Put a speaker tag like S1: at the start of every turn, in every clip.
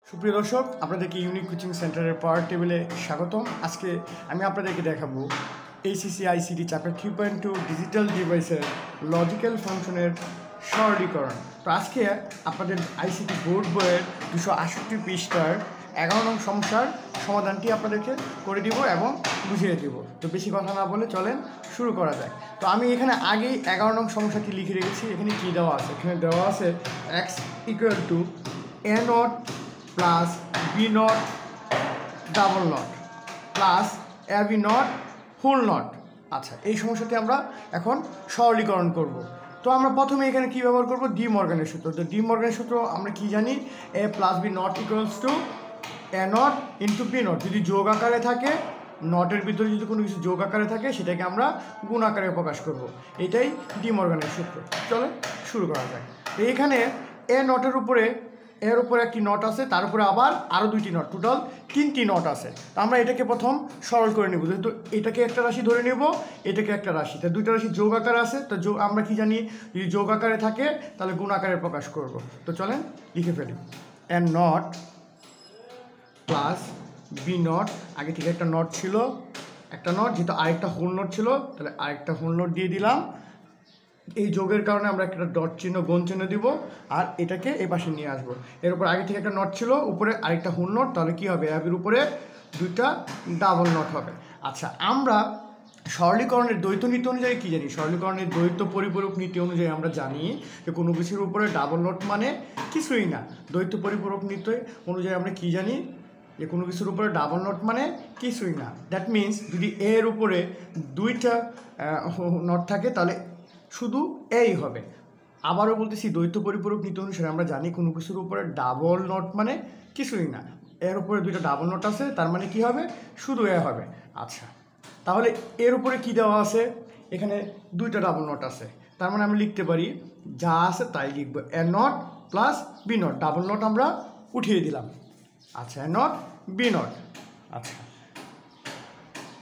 S1: সুপ্রিয় দর্শক, আপনাদেরকে ইউনিক কোচিং সেন্টারের পাওয়ার টেবিলে স্বাগতম। আজকে আমি আপনাদেরকে দেখাবো এইচএসসি আইসিটি চ্যাপ্টার 3.2 ডিজিটাল ডিভাইসের লজিক্যাল ফাংশনের সরলীকরণ। তো আজকে আপনাদের আইসিটি বোর্ড বইয়ের 268 পৃষ্ঠার 11 নং সমস্যার সমাধানটি আপনাদেরকে করে দিব এবং বুঝিয়ে দিব। তো বেশি কথা না বলে চলেন শুরু করা যায়। তো আমি এখানে আগেই 11 নং সমস্যাটি লিখে রেখেছি। এখানে কী দেওয়া আছে? এখানে দেওয়া আছে x = a naught plus B not double naught plus A B naught whole naught. আচ্ছা, এই সমস্যাটি আমরা এখন সরলীকরণ করব। তো আমরা প্রথমে এখানে কী ব্যবহার করব? ডি মর্গানের সূত্র। তো ডি মর্গানের সূত্র আমরা কি জানি? A plus B not equals to A not into B not. যদি যোগ আকারে থাকে, নটের ভিতরে যদি কোনো কিছু যোগ আকারে থাকে, সেটাকে আমরা গুণ আকারে প্রকাশ করব। এটাই ডি মর্গানের সূত্র। চলে শুরু করা যায়। তো এখানে এ নটের উপরে এর উপরে একটি নট আছে, তার উপরে আবার আরও দুইটি নট, টোটাল 3টি নট আছে। তো আমরা এটাকে প্রথম সরল করে নেব। যেহেতু এটাকে একটা রাশি ধরে নেব, এটাকে একটা রাশি, তা দুইটা রাশি যোগ আকারে আছে। তো আমরা কি জানি? যদি যোগ আকারে থাকে তাহলে গুণ আকারে প্রকাশ করব। তো চলেন লিখে ফেলি। এ নট প্লাস বি নট, আগে থেকে একটা নট ছিল, একটা নট, যেহেতু আরেকটা হোল নট ছিল তাহলে আরেকটা হোল নট দিয়ে দিলাম। এই যোগের কারণে আমরা একটা ডট চিহ্ন, গুণ চিহ্ন দিব, আর এটাকে এই পাশে নিয়ে আসবো। এর উপর আগে থেকে একটা নট ছিল, উপরে আরেকটা হোল নট, তাহলে কি হবে? এর উপরে দুইটা ডাবল নট হবে। আচ্ছা, আমরা সরলীকরণের দ্বৈত নীতি অনুযায়ী কী জানি? সরলীকরণের দ্বৈত পরিপূরক নীতি অনুযায়ী আমরা জানি যে কোনো কিছুর উপরে ডাবল নট মানে কিছুই না। দ্বৈত পরিপূরক নীতি অনুযায়ী আমরা কী জানি? যে কোনো কিছুর উপরে ডাবল নট মানে কিছুই না। দ্যাট মিনস যদি এর উপরে দুইটা নট থাকে তাহলে শুধু এই হবে। আবারও বলতেছি, দ্বৈত পরিপূরক নীতি অনুসারে আমরা জানি কোনো কিছুর উপরে ডাবল নট মানে কিছুই না। এর উপরে দুইটা ডাবল নট আছে, তার মানে কি হবে? শুধু এ হবে। আচ্ছা, তাহলে এর উপরে কি দেওয়া আছে? এখানে দুইটা ডাবল নট আছে, তার মানে আমি লিখতে পারি যা আছে তাই লিখবো। A not plus B not, double not আমরা উঠিয়ে দিলাম। আচ্ছা, এ নট বি নট। আচ্ছা,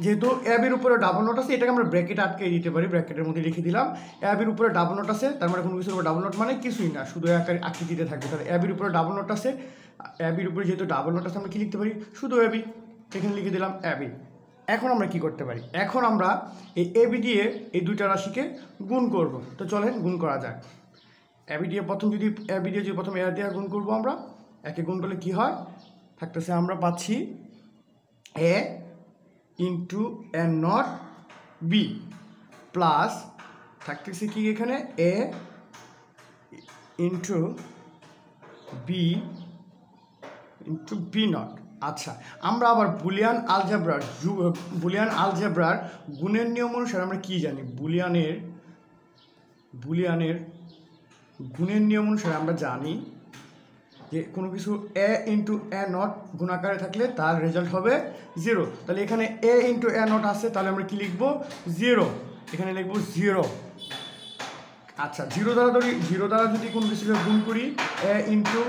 S1: যেহেতু অ্যাবের উপরে ডাবল নট আছে, এটাকে আমরা ব্র্যাকেট আটকে দিতে পারি, ব্র্যাকেটের মধ্যে লিখে দিলাম অ্যাবের উপরে ডাবল নট আছে, তার মানে কোনো কিছুর উপরে ডাবল নট মানে কিছুই না, শুধু আকৃতিতে থাকবে। তাহলে অ্যাবের উপরে ডাবল নট আছে, অ্যাবির উপরে যেহেতু ডাবল নট আছে আমরা কি লিখতে পারি? শুধু অ্যাবি। এখানে লিখে দিলাম অ্যাবি। এখন আমরা কি করতে পারি? এখন আমরা এই এবি দিয়ে এই দুইটা রাশিকে গুণ করব। তো চলেন গুণ করা যাক। অ্যাবি দিয়ে প্রথম যদি অ্যাবি দিয়ে যদি প্রথম এ দিয়ে গুণ করবো, আমরা একে গুণ করলে কি হয়? থাকতেছে, আমরা পাচ্ছি A into A not B plus থাকতেছে কি এখানে? A into B into B not. আচ্ছা, আমরা আবার বুলিয়ান আলজেব্রার গুণের নিয়ম অনুসারে আমরা কি জানি? বুলিয়ানের গুণের নিয়ম অনুসারে আমরা জানি যে কোনো কিছু এ ইন্টু এ নট গুণাকারে থাকলে তার রেজাল্ট হবে 0। তাহলে এখানে এ ইন্টু এ নট আছে, তাহলে আমরা কি লিখবো? 0। এখানে লিখবো 0। আচ্ছা, 0 দ্বারা যদি কোনো কিছুকে গুণ করি, এ ইন্টু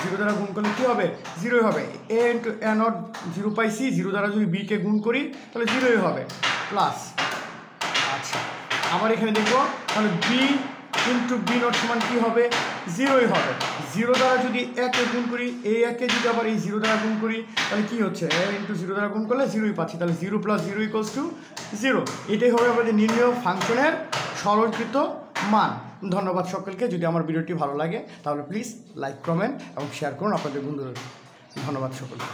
S1: 0 দ্বারা গুণ করলে কী হবে? 0 হবে। এ ইন্টু এ নট 0 পাইছি, 0 দ্বারা যদি বিকে গুণ করি তাহলে 0 হবে প্লাস। আচ্ছা, আবার এখানে দেখবো, তাহলে বি ইন্টু বি নট সমান কী হবে? 0 হবে। 0 দ্বারা যদি একে গুণ করি, এই একে যদি আবার এই 0 দ্বারা গুণ করি তাহলে কী হচ্ছে? এ ইন্টু 0 দ্বারা গুণ করলে 0ই পাচ্ছি, তাহলে 0 প্লাস 0 ইকুয়ালস টু 0। এটাই হবে আমাদের নির্ণয় ফাংশনের সরলীকৃত মান। ধন্যবাদ সকলকে। যদি আমার ভিডিওটি ভালো লাগে তাহলে প্লিজ লাইক, কমেন্ট এবং শেয়ার করুন আপনাদের বন্ধুদের। ধন্যবাদ সকলকে।